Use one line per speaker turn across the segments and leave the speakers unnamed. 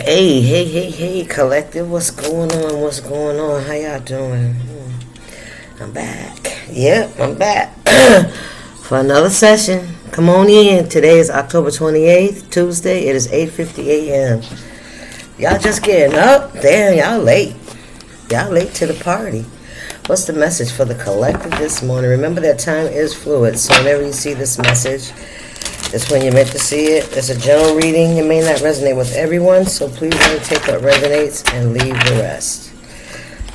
Hey, collective, what's going on? How y'all doing? I'm back. Yep, I'm back for another session. Come on in. Today is October 28th, Tuesday. It is 8:50 a.m. Y'all just getting up? Damn, y'all late. Y'all late to the party. What's the message for the collective this morning? Remember that time is fluid, so whenever you see this message, it's when you're meant to see it. It's a general reading. It may not resonate with everyone, so please only take what resonates and leave the rest.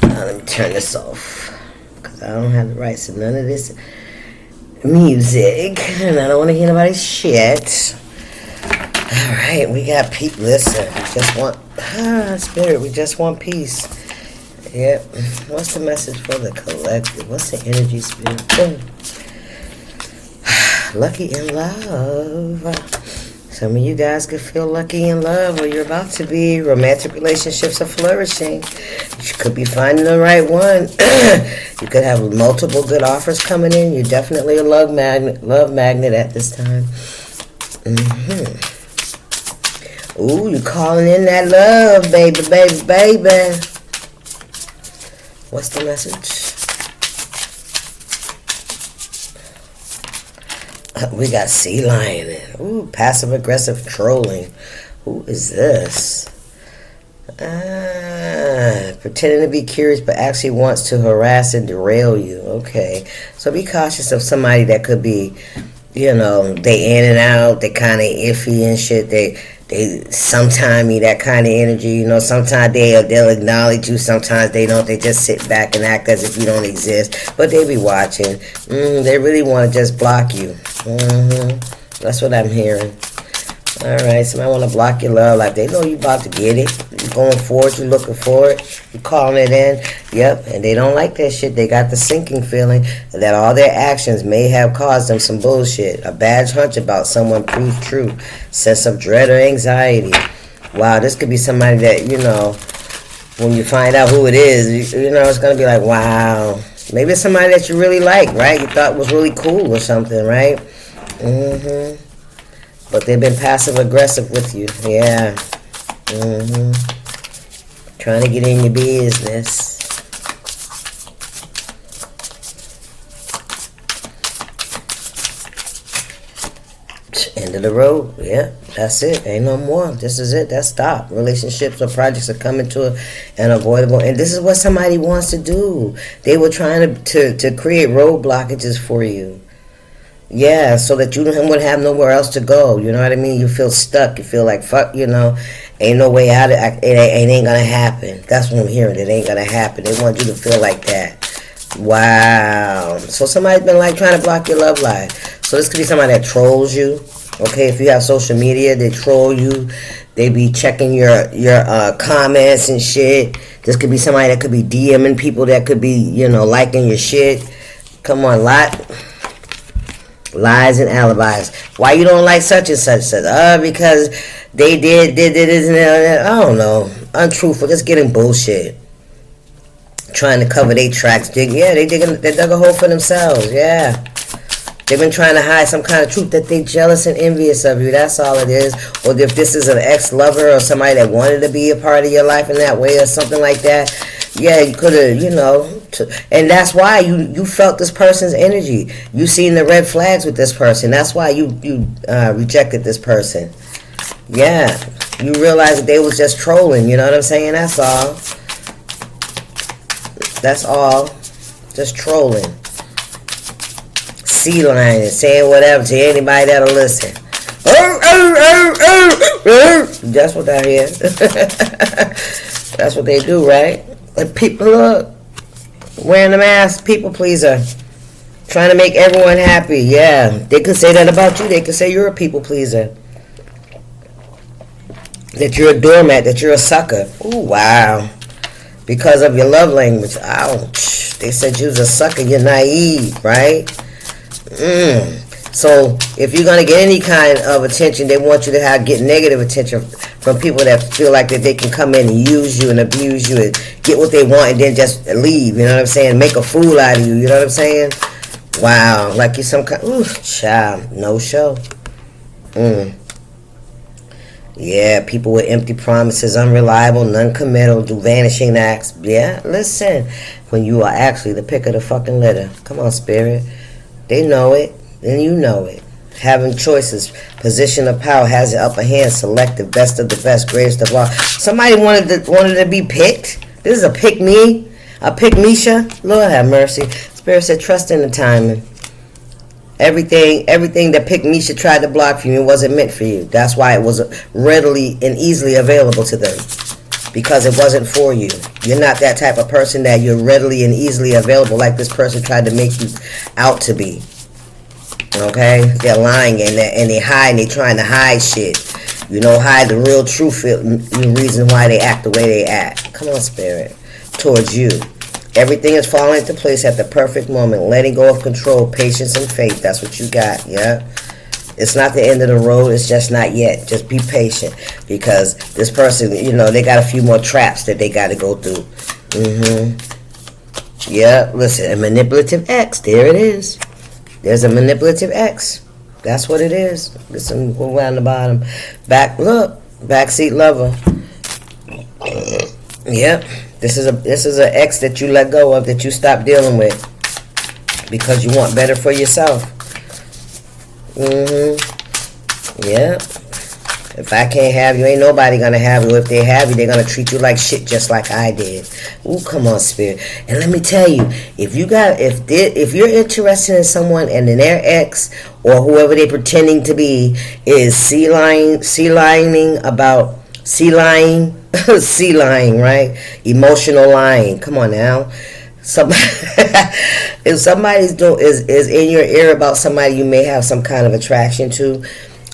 Let me turn this off, because I don't have the rights to none of this music, and I don't want to hear nobody's shit. Alright, we got peace. Listen, we just want, spirit, we just want peace. Yep. What's the message for the collective? What's the energy, spirit? Lucky in love. Some of you guys could feel lucky in love, or you're about to be. Romantic relationships are flourishing. You could be finding the right one. You could have multiple good offers coming in. You're definitely a love magnet at this time. Ooh, you're calling in that love, baby. What's the message? We got sea lion in. Ooh, passive aggressive trolling. Who is this? Pretending to be curious but actually wants to harass and derail you. Okay. So be cautious of somebody that could be, they in and out, they kind of iffy and shit. They sometime that kind of energy, sometimes they'll acknowledge you, sometimes they don't. They just sit back and act as if you don't exist, but they be watching. They really want to just block you. That's what I'm hearing. Alright, somebody want to block your love life. They know you about to get it. You're going for it, you're looking for it, you're calling it in. Yep, and they don't like that shit. They got the sinking feeling that all their actions may have caused them some bullshit. A bad hunch about someone proved true. Sense of dread or anxiety. Wow, this could be somebody that, when you find out who it is, it's going to be like, wow. Maybe it's somebody that you really like, right? You thought was really cool or something, right? But they've been passive aggressive with you. Yeah. Trying to get in your business. End of the road. Yeah, that's it. Ain't no more. This is it. That's stop. Relationships or projects are coming to an avoidable. And this is what somebody wants to do. They were trying to create road blockages for you. Yeah, so that you would have nowhere else to go. You know what I mean? You feel stuck. You feel like, fuck, ain't no way out. It ain't going to happen. That's what I'm hearing. It ain't going to happen. They want you to feel like that. Wow. So somebody's been trying to block your love life. So this could be somebody that trolls you. Okay, if you have social media, they troll you. They be checking your comments and shit. This could be somebody that could be DMing people that could be, liking your shit. Come on, lies and alibis. Why you don't like such and such? Because they did this and that. I don't know. Untruthful. Just getting bullshit. Trying to cover their tracks. They dug a hole for themselves. Yeah. They've been trying to hide some kind of truth that they jealous and envious of you. That's all it is. Or if this is an ex-lover or somebody that wanted to be a part of your life in that way or something like that. Yeah, you could have, and that's why you felt this person's energy. You seen the red flags with this person. That's why you rejected this person. Yeah, you realized that they was just trolling. You know what I'm saying? That's all. That's all. Just trolling. Sea lion, saying whatever to anybody that'll listen. That's what I hear. That's what they do, right? And people, look, wearing the mask, people pleaser, trying to make everyone happy. Yeah, they could say that about you. They could say you're a people pleaser, that you're a doormat, that you're a sucker. Ooh, wow. Because of your love language. Ouch. They said you was a sucker. You're naive, right? So if you're going to get any kind of attention, they want you to get negative attention from people that feel like that they can come in and use you and abuse you and get what they want and then just leave. You know what I'm saying? Make a fool out of you. You know what I'm saying? Wow. Like you're some kind. Ooh, child. No show. Yeah, people with empty promises, unreliable, non-committal, do vanishing acts. Yeah, listen, when you are actually the pick of the fucking litter. Come on, spirit. They know it, and you know it. Having choices, position of power, has the upper hand, selective, best of the best, greatest of all. Somebody wanted to be picked. This is a pick me, a pick Misha. Lord have mercy. Spirit said, trust in the timing. Everything that Pick Misha tried to block from you wasn't meant for you. That's why it was readily and easily available to them. Because it wasn't for you. You're not that type of person that you're readily and easily available like this person tried to make you out to be. Okay? They're lying and they hide and they're trying to hide shit. Hide the real truth, the reason why they act the way they act. Come on, spirit. Towards you. Everything is falling into place at the perfect moment. Letting go of control, patience, and faith. That's what you got, yeah? It's not the end of the road. It's just not yet. Just be patient. Because this person, they got a few more traps that they got to go through. Yeah, listen, a manipulative ex. There it is. There's a manipulative ex. That's what it is. Listen, go down the bottom. Backseat lover. Yep. This is an ex that you let go of, that you stop dealing with because you want better for yourself. Yeah. If I can't have you, ain't nobody gonna have you. If they have you, they're gonna treat you like shit, just like I did. Ooh, come on, spirit. And let me tell you, if you're interested in someone and then their ex or whoever they're pretending to be is sea lying, right? Emotional lying. Come on now. If somebody's is in your ear about somebody you may have some kind of attraction to,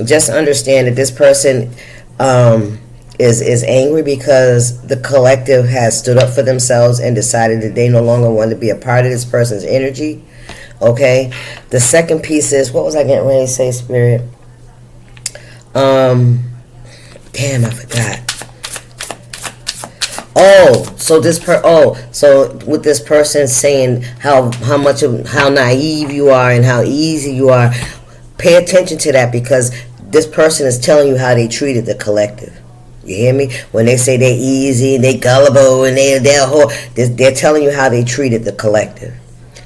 just understand that this person is angry because the collective has stood up for themselves and decided that they no longer want to be a part of this person's energy. Okay? The second piece is, what was I getting ready to say, spirit? Damn, I forgot. So with this person saying how naive you are and how easy you are, pay attention to that, because this person is telling you how they treated the collective. You hear me? When they say they're easy and they gullible and they're telling you how they treated the collective.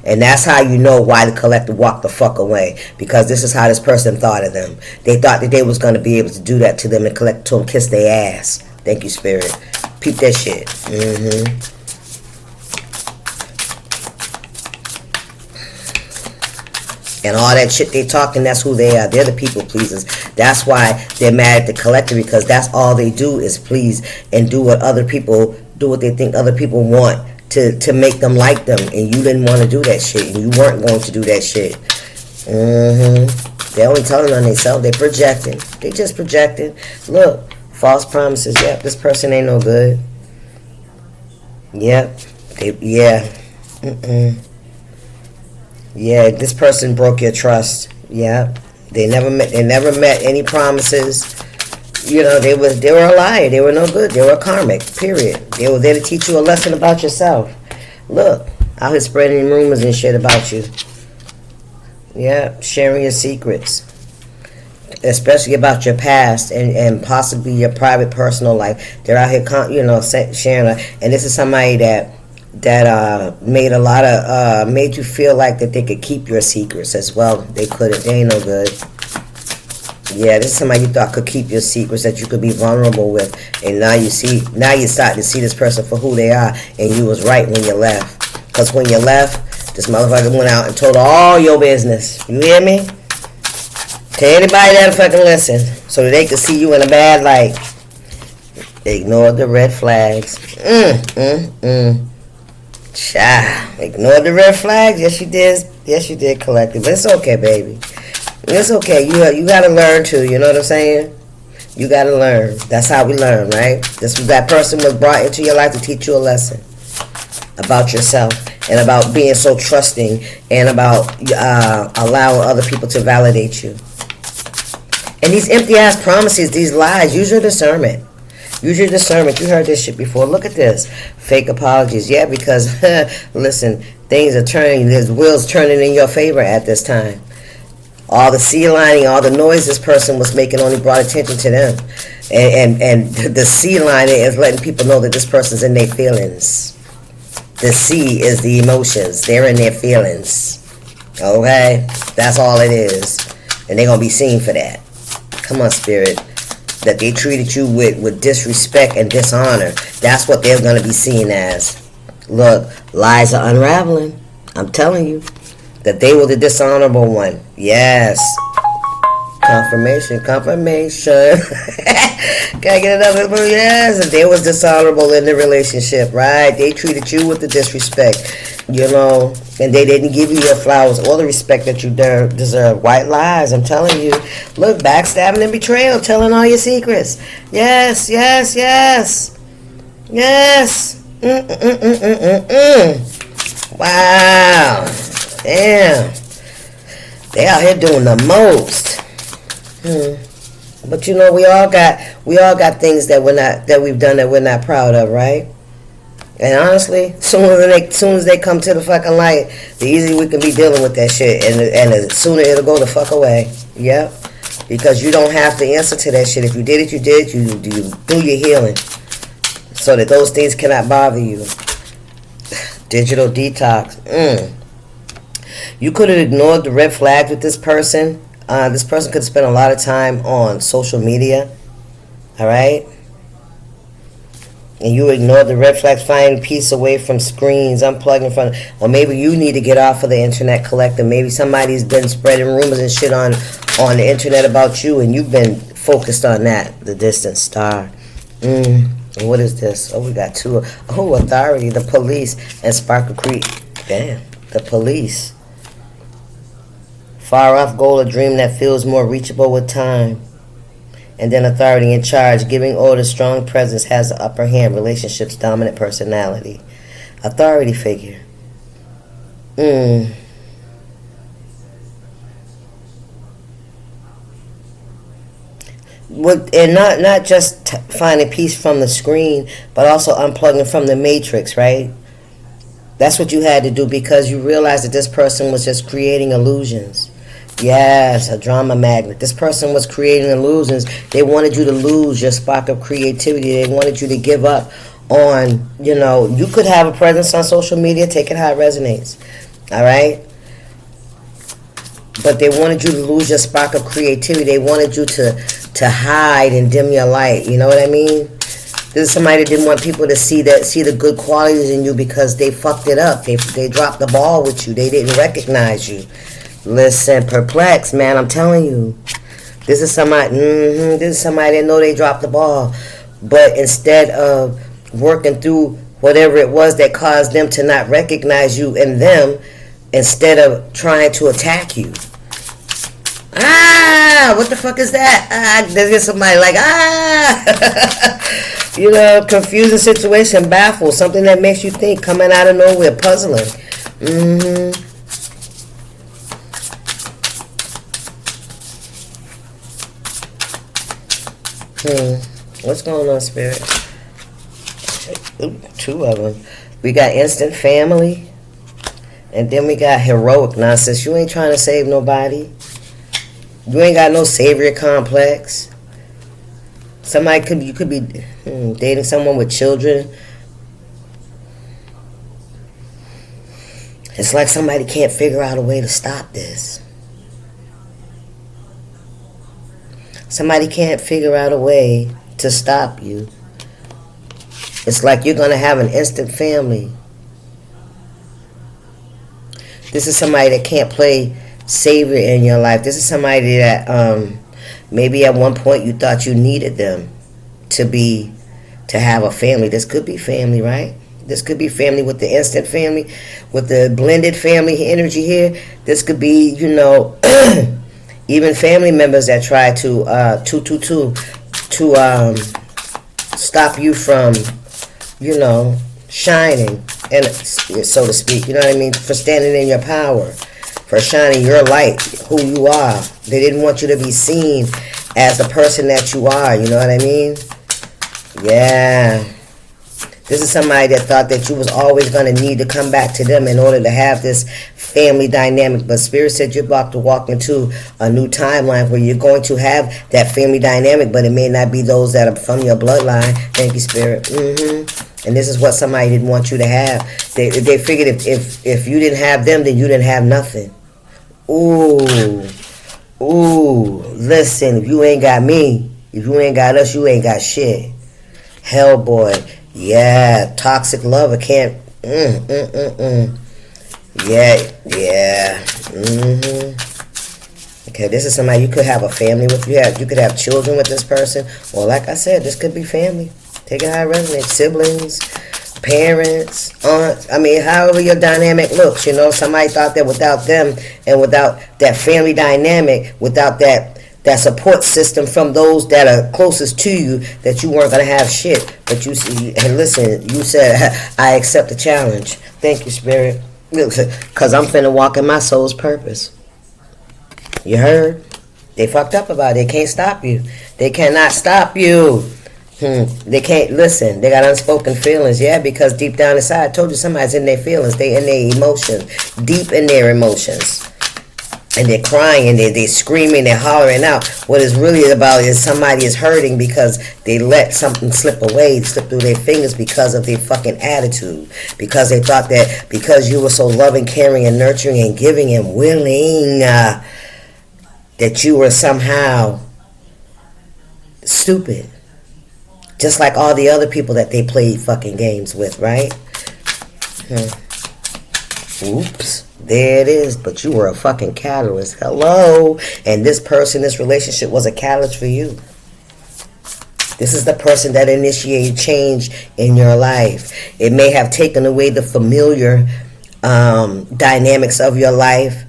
And that's how you know why the collective walked the fuck away. Because this is how this person thought of them. They thought that they was going to be able to do that to them and collect to them, kiss their ass. Thank you, spirit. Peep that shit. And all that shit they talking, that's who they are. They're the people pleasers. That's why they're mad at the collective, because that's all they do is please and do what they think other people want to make them like them. And you didn't want to do that shit. And you weren't going to do that shit. They only telling on themselves. They projecting. They just projecting. Look. False promises. Yep, this person ain't no good. Yep. Yeah, this person broke your trust. Yep. They never met any promises. They were a liar. They were no good. They were karmic. Period. They were there to teach you a lesson about yourself. Look, out here spreading rumors and shit about you. Yeah, sharing your secrets. Especially about your past and possibly your private personal life. They're out here, sharing. And this is somebody that made you feel like that they could keep your secrets as well. They couldn't. They ain't no good. Yeah, this is somebody you thought could keep your secrets, that you could be vulnerable with. And now you're starting to see this person for who they are. And you was right when you left. Because when you left, this motherfucker went out and told all your business. You hear me? To anybody that'll fucking listen, so that they can see you in a bad light. Ignore the red flags. Child. Ignore the red flags. Yes, you did. Yes, you did, collective. It's okay, baby. It's okay. You gotta learn too. You know what I'm saying? You gotta learn. That's how we learn, right? That person was brought into your life to teach you a lesson about yourself and about being so trusting and about allowing other people to validate you. And these empty-ass promises, these lies, use your discernment. Use your discernment. You heard this shit before. Look at this. Fake apologies. Yeah, because, listen, things are turning, there's wheels turning in your favor at this time. All the sea lining, all the noise this person was making only brought attention to them. And the C line is letting people know that this person's in their feelings. The C is the emotions. They're in their feelings. Okay? That's all it is. And they're going to be seen for that. Come on, Spirit. That they treated you with disrespect and dishonor. That's what they're going to be seen as. Look, lies are unraveling. I'm telling you. That they were the dishonorable one. Yes. Confirmation. Can I get another one? Yes. If they was dishonorable in the relationship, right? They treated you with the disrespect, you know, and they didn't give you your flowers or the respect that you deserve. White lies, I'm telling you. Look, backstabbing and betrayal, telling all your secrets. Yes. Wow. Damn. They out here doing the most. But you know, we all got things that we've done that we're not proud of, right? And honestly, soon as they come to the fucking light, the easier we can be dealing with that shit, and the sooner it'll go the fuck away. Yep. Because you don't have to answer to that shit. If you did it, you did. You do your healing, so that those things cannot bother you. Digital detox. You could have ignored the red flags with this person. This person could spend a lot of time on social media. All right? And you ignore the red flags, find peace away from screens, unplugging from, or maybe you need to get off of the internet collective. Maybe somebody's been spreading rumors and shit on the internet about you, and you've been focused on that. The distant star. And what is this? Oh, we got two. Oh, authority, the police, and Sparkle Creek. Damn, the police. Far off goal, a dream that feels more reachable with time. And then authority in charge, giving orders, strong presence, has the upper hand, relationships, dominant personality. Authority figure. And not just finding peace from the screen, but also unplugging from the matrix, right? That's what you had to do because you realized that this person was just creating illusions. Yes, a drama magnet. This person was creating illusions. They wanted you to lose your spark of creativity. They wanted you to give up on, you know, you could have a presence on social media, take it how it resonates. All right? But they wanted you to lose your spark of creativity. They wanted you to hide and dim your light. You know what I mean? This is somebody that didn't want people to see the good qualities in you because they fucked it up. They dropped the ball with you. They didn't recognize you. Listen, perplexed, man, I'm telling you. This is somebody that know they dropped the ball. But instead of working through whatever it was that caused them to not recognize you in them, instead of trying to attack you. What the fuck is that? There's somebody like, you know, confusing situation, baffled, something that makes you think, coming out of nowhere, puzzling. What's going on, Spirit? Ooh, two of them. We got instant family. And then we got heroic nonsense. You ain't trying to save nobody. You ain't got no savior complex. You could be dating someone with children. It's like somebody can't figure out a way to stop this. Somebody can't figure out a way to stop you. It's like you're going to have an instant family. This is somebody that can't play savior in your life. This is somebody that maybe at one point you thought you needed them to have a family. This could be family, right? This could be family with the instant family, with the blended family energy here. This could be, you know, even family members that try to stop you from, you know, shining, and so to speak. You know what I mean? For standing in your power, for shining your light, who you are. They didn't want you to be seen as the person that you are. You know what I mean? Yeah. This is somebody that thought that you was always going to need to come back to them in order to have this family dynamic, but Spirit said you're about to walk into a new timeline where you're going to have that family dynamic, but it may not be those that are from your bloodline. Thank you, Spirit. And this is what somebody didn't want you to have. They figured if you didn't have them, then you didn't have nothing. Ooh, listen, if you ain't got me, if you ain't got us, you ain't got shit. Hellboy, yeah, toxic lover can't, yeah, Okay, this is somebody you could have a family with. You could have children with this person, or like I said, this could be family. Take it how it resonates. Siblings, parents, aunts. I mean, however your dynamic looks, you know. Somebody thought that without them and without that family dynamic, without that support system from those that are closest to you, that you weren't going to have shit. But you see, and listen, you said, I accept the challenge. Thank you, Spirit. Because I'm finna walk in my soul's purpose. You heard? They fucked up about it. They can't stop you. They cannot stop you. They can't listen. They got unspoken feelings. Yeah, because deep down inside, I told you somebody's in their feelings. They in their emotions. Deep in their emotions. And they're crying, they're screaming, they're hollering out. What it's really about is somebody is hurting because they let something slip away, slip through their fingers because of their fucking attitude. Because they thought that because you were so loving, caring, and nurturing, and giving, and willing, that you were somehow stupid. Just like all the other people that they played fucking games with, right? Oops. There it is. But you were a fucking catalyst. Hello. And this person, this relationship was a catalyst for you. This is the person that initiated change in your life. It may have taken away the familiar dynamics of your life.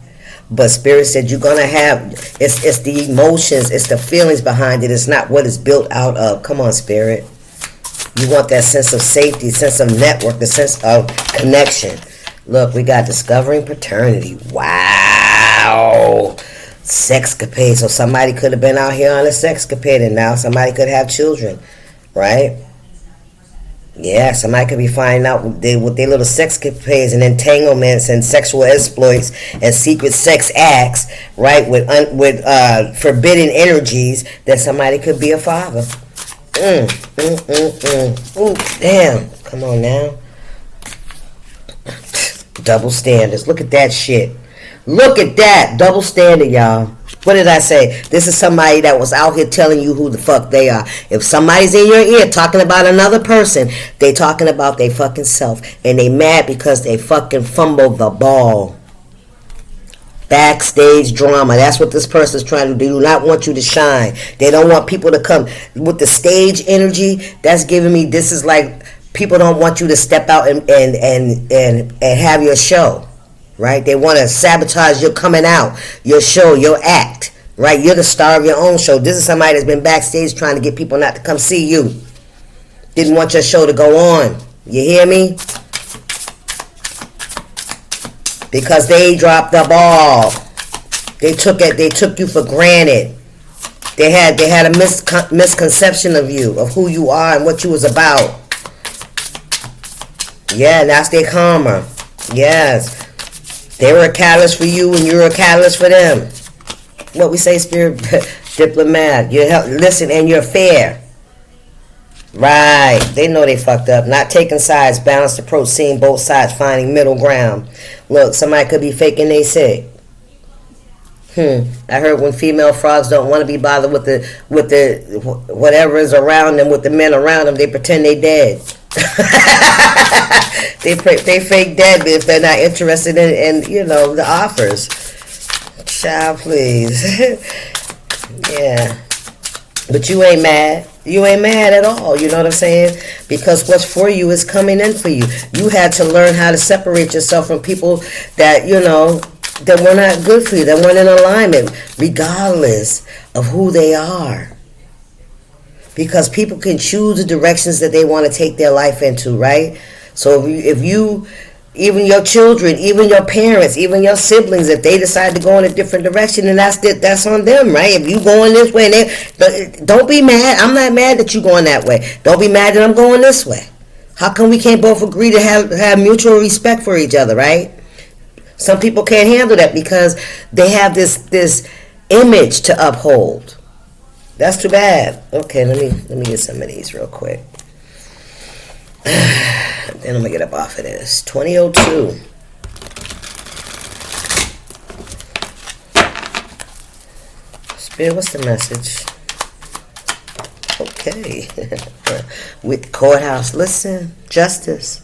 But Spirit said you're going to have, it's the emotions, it's the feelings behind it. It's not what it's built out of. Come on, Spirit. You want that sense of safety, sense of network, the sense of connection. Look, we got discovering paternity. Wow. Sexcapade. So somebody could have been out here on a sexcapade and now somebody could have children. Right? Yeah, somebody could be finding out with their little sexcapades and entanglements and sexual exploits and secret sex acts, right, with forbidden energies, that somebody could be a father. Ooh, damn. Come on now. Double standards. Look at that shit. Look at that. Double standard, y'all. What did I say? This is somebody that was out here telling you who the fuck they are. If somebody's in your ear talking about another person, they talking about their fucking self. And they mad because they fucking fumbled the ball. Backstage drama. That's what this person's trying to do. They do not want you to shine. They don't want people to come with the stage energy. That's giving me, this is like people don't want you to step out and have your show. Right? They want to sabotage your coming out, your show, your act. Right? You're the star of your own show. This is somebody that's been backstage trying to get people not to come see you. Didn't want your show to go on. You hear me? Because they dropped the ball. They took you for granted. They had a misconception of you, of who you are and what you was about. Yeah, that's their karma. Yes. They were a catalyst for you and you're a catalyst for them. What we say, Spirit, diplomat. Listen, and you're fair. Right. They know they fucked up. Not taking sides, balanced approach, seeing both sides, finding middle ground. Look, somebody could be faking they sick. I heard when female frogs don't want to be bothered with the whatever is around them, with the men around them, they pretend they dead. They fake dead if they're not interested in the offers. Child, please. Yeah. But you ain't mad. You ain't mad at all. You know what I'm saying? Because what's for you is coming in for you. You had to learn how to separate yourself from people that, that were not good for you, that weren't in alignment, regardless of who they are. Because people can choose the directions that they want to take their life into, right? So if you even your children, even your parents, even your siblings, if they decide to go in a different direction, then that's on them, right? If you going this way, don't be mad. I'm not mad that you going that way. Don't be mad that I'm going this way. How come we can't both agree to have mutual respect for each other, right? Some people can't handle that because they have this image to uphold. That's too bad. Okay, let me get some of these real quick. Then I'm gonna get up off of this. 2002. Spirit, what's the message? Okay. With courthouse, listen, justice.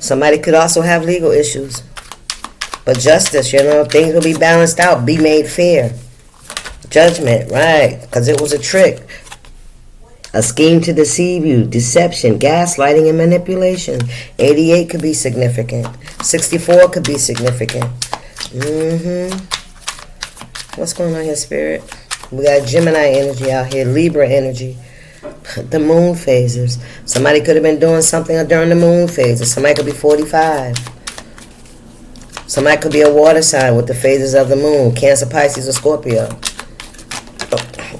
Somebody could also have legal issues. But justice, things will be balanced out, be made fair. Judgment, right, because it was a trick. A scheme to deceive you, deception, gaslighting, and manipulation. 88 could be significant. 64 could be significant. What's going on here, Spirit? We got Gemini energy out here, Libra energy. The moon phases. Somebody could have been doing something during the moon phases. Somebody could be 45. Somebody could be a water sign with the phases of the moon. Cancer, Pisces, or Scorpio.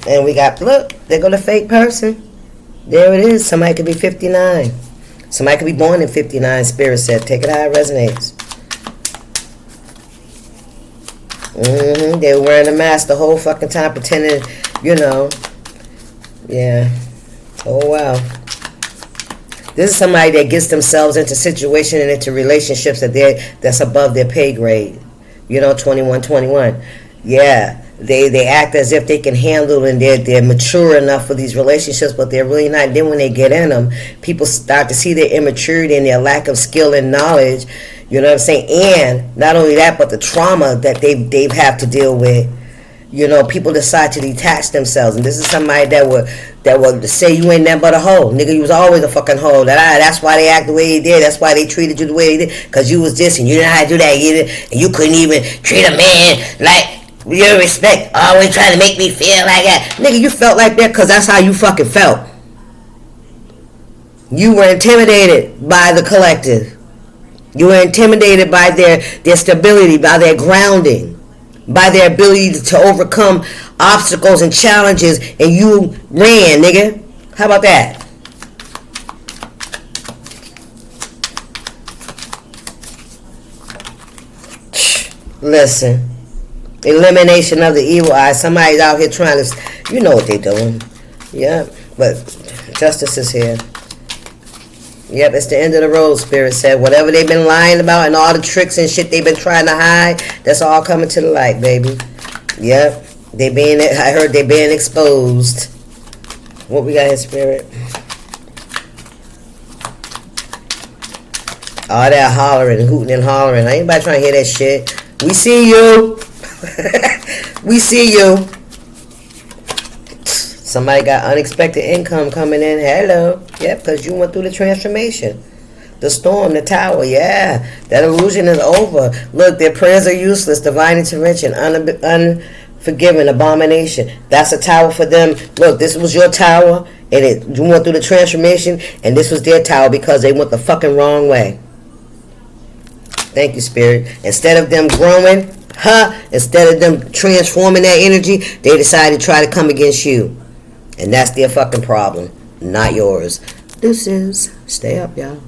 And we got, look, there go the fake person. There it is. Somebody could be 59. Somebody could be born in 59, Spirit said. Take it how it resonates. They were wearing a mask the whole fucking time, pretending, Yeah. Oh, wow. This is somebody that gets themselves into situations and into relationships that's above their pay grade. 21. Yeah. They act as if they can handle and they're mature enough for these relationships, but they're really not. Then when they get in them, people start to see their immaturity and their lack of skill and knowledge. You know what I'm saying? And not only that, but the trauma that they've have to deal with. People decide to detach themselves, and this is somebody that would say you ain't nothing but a hoe, nigga. You was always a fucking hoe. That's why they act the way they did. That's why they treated you the way they did, because you was this and you didn't know how to do that. And you couldn't even treat a man like. Your respect, always trying to make me feel like that. Nigga, you felt like that because that's how you fucking felt. You were intimidated by the collective. You were intimidated by their stability, by their grounding, by their ability to overcome obstacles and challenges, and you ran, nigga. How about that? Listen. Elimination of the evil eye. Somebody's out here trying to, you know what they're doing. Yeah, but justice is here. Yep, it's the end of the road, Spirit said. Whatever they've been lying about and all the tricks and shit they've been trying to hide, that's all coming to the light, baby. Yep, I heard they being exposed. What we got here, Spirit? All that hollering, hooting and hollering. Ain't anybody trying to hear that shit. We see you. We see you. Somebody got unexpected income coming in. Hello. Yep, because you went through the transformation. The storm, the tower. Yeah, that illusion is over. Look, their prayers are useless. Divine intervention, unforgiving, abomination. That's a tower for them. Look, this was your tower, and you went through the transformation, and this was their tower because they went the fucking wrong way. Thank you, Spirit. Instead of them growing, instead of them transforming that energy, they decided to try to come against you. And that's their fucking problem, not yours. Deuces. Stay up, y'all.